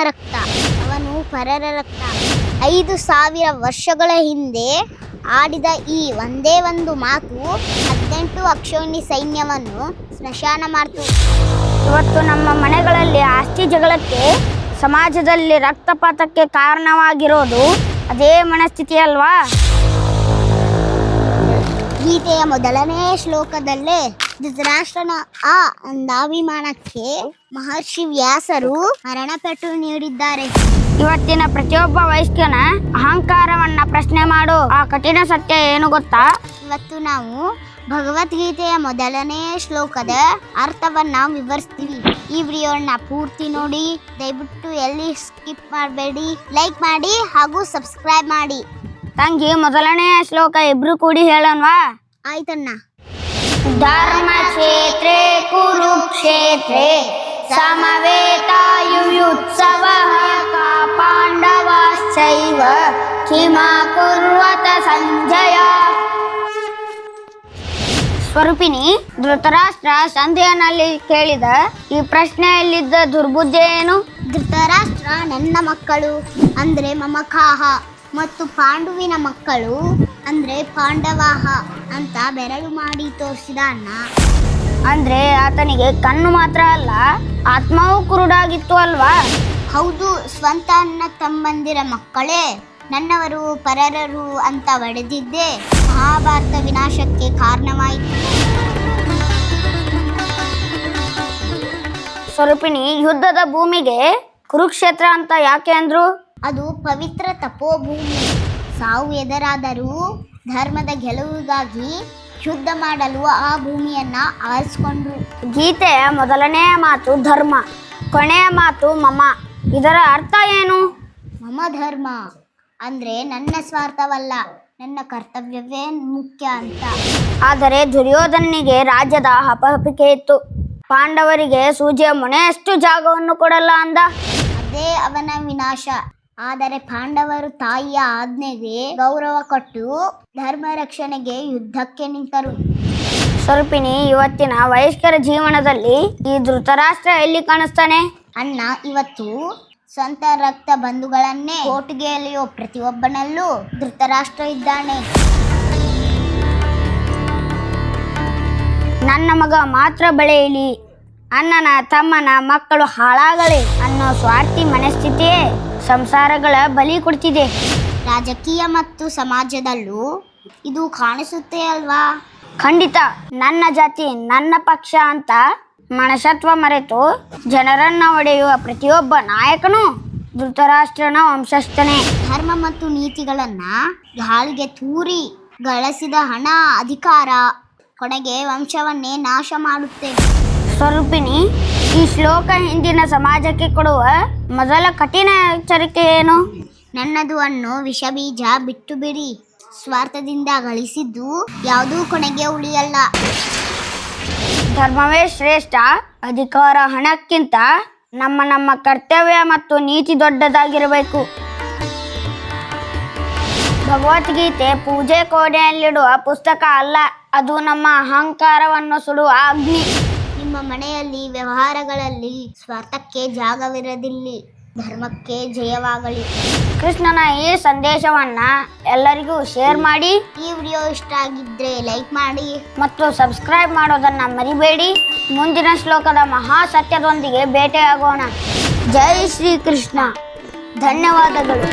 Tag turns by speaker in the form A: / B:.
A: ರಕ್ತ, ಅವನು ಪರರ ರಕ್ತ. 5,000 ವರ್ಷಗಳ ಹಿಂದೆ ಆಡಿದ ಈ ಒಂದೇ ಒಂದು ಮಾತು 18 ಅಕ್ಷೋಹಿಣಿ ಸೈನ್ಯವನ್ನು ಸ್ಮಶಾನ ಮಾಡ್ತು.
B: ಇವತ್ತು ನಮ್ಮ ಮನೆಗಳಲ್ಲಿ ಆಸ್ತಿ ಜಗಳಕ್ಕೆ, ಸಮಾಜದಲ್ಲಿ ರಕ್ತಪಾತಕ್ಕೆ ಕಾರಣವಾಗಿರೋದು ಅದೇ ಮನಸ್ಥಿತಿ ಅಲ್ವಾ?
A: ಗೀತೆಯ ಮೊದಲನೇ ಶ್ಲೋಕದಲ್ಲೇ ಧೃತರಾಷ್ಟ್ರನ ಆ ಅಂದಾಭಿಮಾನಕ್ಕೆ ಮಹರ್ಷಿ ವ್ಯಾಸರು ಮರಣಪೆಟ್ಟು ನೀಡಿದ್ದಾರೆ.
B: ಇವತ್ತಿನ ಪ್ರತಿಯೊಬ್ಬ ವಯಸ್ಕನ ಅಹಂಕಾರವನ್ನ ಪ್ರಶ್ನೆ ಮಾಡೋ ಆ ಕಠಿಣ ಸತ್ಯ ಏನು ಗೊತ್ತಾ?
A: ಇವತ್ತು ನಾವು ಭಗವದ್ಗೀತೆಯ ಮೊದಲನೇ ಶ್ಲೋಕದ ಅರ್ಥವನ್ನ ವಿವರಿಸ್ತೀವಿ. ಈ ವಿಡಿಯೋನ ಪೂರ್ತಿ ನೋಡಿ, ದಯವಿಟ್ಟು ಎಲ್ಲಿ ಸ್ಕಿಪ್ ಮಾಡಬೇಡಿ, ಲೈಕ್ ಮಾಡಿ ಹಾಗೂ ಸಬ್ಸ್ಕ್ರೈಬ್ ಮಾಡಿ.
B: ತಂಗಿ, ಮೊದಲನೆಯ ಶ್ಲೋಕ ಇಬ್ರು ಕೂಡಿ ಹೇಳೋಣವಾ?
A: ಆಯ್ತಣ್ಣ.
B: ಧರ್ಮಕ್ಷೇತ್ರೇ ಕುರುಕ್ಷೇತ್ರೇ ಸಮವೇತಾಯುಯುತ್ಸವಃ ಪಾಂಡವಾಶ್ಚೈವ ಕಿಮಕುರ್ವತ ಸಂಜಯ. ಸ್ವರೂಪಿಣಿ, ಧೃತರಾಷ್ಟ್ರ ಸಂಧ್ಯನಲ್ಲಿ ಕೇಳಿದ ಈ ಪ್ರಶ್ನೆಯಲ್ಲಿದ್ದ ದುರ್ಬುದ್ಧಿ ಏನು?
A: ಧೃತರಾಷ್ಟ್ರ ನನ್ನ ಮಕ್ಕಳು ಅಂದ್ರೆ ಮಮಕಾಹ ಮತ್ತು ಪಾಂಡುವಿನ ಮಕ್ಕಳು ಅಂದ್ರೆ ಪಾಂಡವಾಹ ಅಂತ ಬೆರಳು ಮಾಡಿ ತೋರಿಸಿದ ಅಣ್ಣ.
B: ಅಂದ್ರೆ ಆತನಿಗೆ ಕಣ್ಣು ಮಾತ್ರ ಅಲ್ಲ, ಆತ್ಮವೂ ಕುರುಡಾಗಿತ್ತು ಅಲ್ವಾ?
A: ಹೌದು, ಸ್ವಂತ ಅಣ್ಣ ತಮ್ಮಂದಿರ ಮಕ್ಕಳೇ ನನ್ನವರು ಪರರರು ಅಂತ ಒಡೆದಿದ್ದೆ ಮಹಾಭಾರತ ವಿನಾಶಕ್ಕೆ ಕಾರಣವಾಯಿತು.
B: ಸ್ವರೂಪಿಣಿ, ಯುದ್ಧದ ಭೂಮಿಗೆ ಕುರುಕ್ಷೇತ್ರ ಅಂತ ಯಾಕೆ ಅಂದ್ರು?
A: ಅದು ಪವಿತ್ರ ತಪೋಭೂಮಿ. ಸಾವು ಎದುರಾದರೂ ಧರ್ಮದ ಗೆಲುವಿಗಾಗಿ ಯುದ್ಧ ಮಾಡಲು ಆ ಭೂಮಿಯನ್ನ ಆರಿಸಿಕೊಂಡ್ರು.
B: ಗೀತೆಯ ಮೊದಲನೆಯ ಮಾತು ಧರ್ಮ, ಕೊನೆಯ ಮಾತು ಮಮ. ಇದರ ಅರ್ಥ ಏನು?
A: ಮಮ ಧರ್ಮ ಅಂದ್ರೆ ನನ್ನ ಸ್ವಾರ್ಥವಲ್ಲ, ನನ್ನ ಕರ್ತವ್ಯವೇ ಮುಖ್ಯ ಅಂತ.
B: ಆದರೆ ದುರ್ಯೋಧನಿಗೆ ರಾಜ್ಯದ ಹಪಹಪಿಕೆ ಇತ್ತು. ಪಾಂಡವರಿಗೆ ಸೂಜಿಯ ಮೊನೆಯಷ್ಟು ಜಾಗವನ್ನು ಕೊಡಲ್ಲ ಅಂದ.
A: ಅದೇ ಅವನ ವಿನಾಶ. ಆದರೆ ಪಾಂಡವರು ತಾಯಿಯ ಆಜ್ಞೆಗೆ ಗೌರವ ಕೊಟ್ಟು ಧರ್ಮ ರಕ್ಷಣೆಗೆ ಯುದ್ಧಕ್ಕೆ ನಿಂತರು.
B: ಸ್ವರೂಪಿಣಿ, ಇವತ್ತಿನ ವಯಸ್ಕರ ಜೀವನದಲ್ಲಿ ಈ ಧೃತರಾಷ್ಟ್ರ ಎಲ್ಲಿ ಕಾಣಿಸ್ತಾನೆ?
A: ಅಣ್ಣ, ಇವತ್ತು ಸ್ವಂತ ರಕ್ತ ಬಂಧುಗಳನ್ನೇ ಕೋಟಿಗೆ ಎಳೆಯೋ ಪ್ರತಿಯೊಬ್ಬನಲ್ಲೂ ಧೃತರಾಷ್ಟ್ರ ಇದ್ದಾನೆ.
B: ನನ್ನ ಮಗ ಮಾತ್ರ ಬೆಳೆಯಲಿ, ಅಣ್ಣನ ತಮ್ಮನ ಮಕ್ಕಳು ಹಾಳಾಗಲಿ ಅನ್ನೋ ಸ್ವಾರ್ಥಿ ಮನಸ್ಥಿತಿಯೇ ಸಂಸಾರಗಳ ಬಲಿ ಕೊಡ್ತಿದೆ.
A: ರಾಜಕೀಯ ಮತ್ತು ಸಮಾಜದಲ್ಲೂ ಇದು ಕಾಣಿಸುತ್ತೆ ಅಲ್ವಾ?
B: ಖಂಡಿತ. ನನ್ನ ಜಾತಿ ನನ್ನ ಪಕ್ಷ ಅಂತ ಮನಸತ್ವ ಮರೆತು ಜನರನ್ನ ಒಡೆಯುವ ಪ್ರತಿಯೊಬ್ಬ ನಾಯಕನು ಧೃತರಾಷ್ಟ್ರನ ವಂಶಸ್ಥನೇ.
A: ಧರ್ಮ ಮತ್ತು ನೀತಿಗಳನ್ನ ಗಾಳಿಗೆ ತೂರಿ ಗಳಿಸಿದ ಹಣ, ಅಧಿಕಾರ ಕೊನೆಗೆ ವಂಶವನ್ನೇ ನಾಶ ಮಾಡುತ್ತೆ.
B: ಸ್ವರೂಪಿಣಿ, ಈ ಶ್ಲೋಕ ಹಿಂದಿನ ಸಮಾಜಕ್ಕೆ ಕೊಡುವ ಮೊದಲ ಕಠಿಣ ಎಚ್ಚರಿಕೆ ಏನು?
A: ನನ್ನದು ಅನ್ನೋ ವಿಷಬೀಜ ಬಿಟ್ಟು ಬಿಡಿ. ಸ್ವಾರ್ಥದಿಂದ ಗಳಿಸಿದ್ದು ಯಾವುದೂ ಕೊನೆಗೆ ಉಳಿಯಲ್ಲ.
B: ಧರ್ಮವೇ ಶ್ರೇಷ್ಠ. ಅಧಿಕಾರ ಹಣಕ್ಕಿಂತ ನಮ್ಮ ಕರ್ತವ್ಯ ಮತ್ತು ನೀತಿ ದೊಡ್ಡದಾಗಿರಬೇಕು. ಭಗವದ್ಗೀತೆ ಪೂಜೆ ಕೋಣೆಯಲ್ಲಿಡುವ ಪುಸ್ತಕ ಅಲ್ಲ, ಅದು ನಮ್ಮ ಅಹಂಕಾರವನ್ನು ಸುಡುವ ಅಗ್ನಿ.
A: ನಿಮ್ಮ ಮನೆಯಲ್ಲಿ ವ್ಯವಹಾರಗಳಲ್ಲಿ ಸ್ವಾರ್ಥಕ್ಕೆ ಜಾಗವಿರದಿರಲಿ. ಧರ್ಮಕ್ಕೆ ಜಯವಾಗಲಿ.
B: ಕೃಷ್ಣನ ಈ ಸಂದೇಶವನ್ನ ಎಲ್ಲರಿಗೂ ಶೇರ್ ಮಾಡಿ.
A: ಈ ವಿಡಿಯೋ ಇಷ್ಟ ಆಗಿದ್ರೆ ಲೈಕ್ ಮಾಡಿ
B: ಮತ್ತು ಸಬ್ಸ್ಕ್ರೈಬ್ ಮಾಡೋದನ್ನ ಮರಿಬೇಡಿ. ಮುಂದಿನ ಶ್ಲೋಕದ ಮಹಾ ಸತ್ಯದೊಂದಿಗೆ ಭೇಟಿಯಾಗೋಣ. ಜೈ ಶ್ರೀ ಕೃಷ್ಣ. ಧನ್ಯವಾದಗಳು.